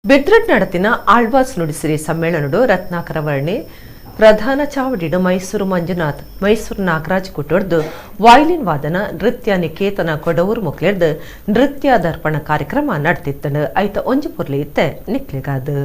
ಬಿದ್ರಟ್ ನಡತಿನ ಆಳ್ವಾಸ್ ನುಡಿಸಿರಿ ಸಮ್ಮೇಳನಡು ರತ್ನಾಕರ ವರ್ಣಿ ಪ್ರಧಾನ ಚಾವಡಿಡು ಮೈಸೂರು ಮಂಜುನಾಥ್ ಮೈಸೂರು ನಾಗರಾಜ್ ಕುಟೊಡ್ದು ವಯಲಿನ್ ವಾದನ ನೃತ್ಯ ನಿಕೇತನ ಕೊಡವೂರು ಮುಕ್ಲೆಡ್ದು ನೃತ್ಯ ದರ್ಪಣ ಕಾರ್ಯಕ್ರಮ ನಡೆದಿತ್ತಂಡು ಐತ ಒಂಜಿ ಪುರ್ಲಿ ಇತ್ತೆ ನಿಕ್ಲಿಗಾದು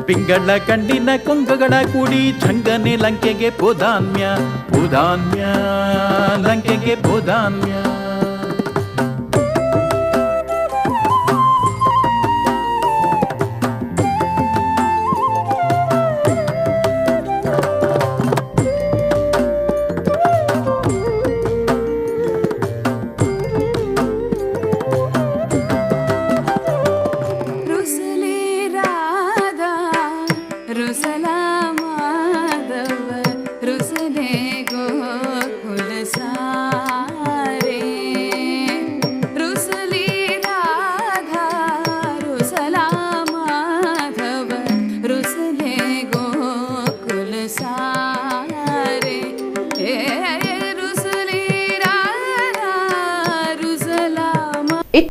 ಪಿಂಗಳ ಕಂಡಿನ ಕೊಂಗಗಳ ಕೂಡಿ ಝಂಗನೆ ಲಂಕೆಗೆ ಪೋದಾನ್ಯ ಪೋದಾನ್ಯ ಲಂಕೆಗೆ ಪೋದಾನ್ಯ सा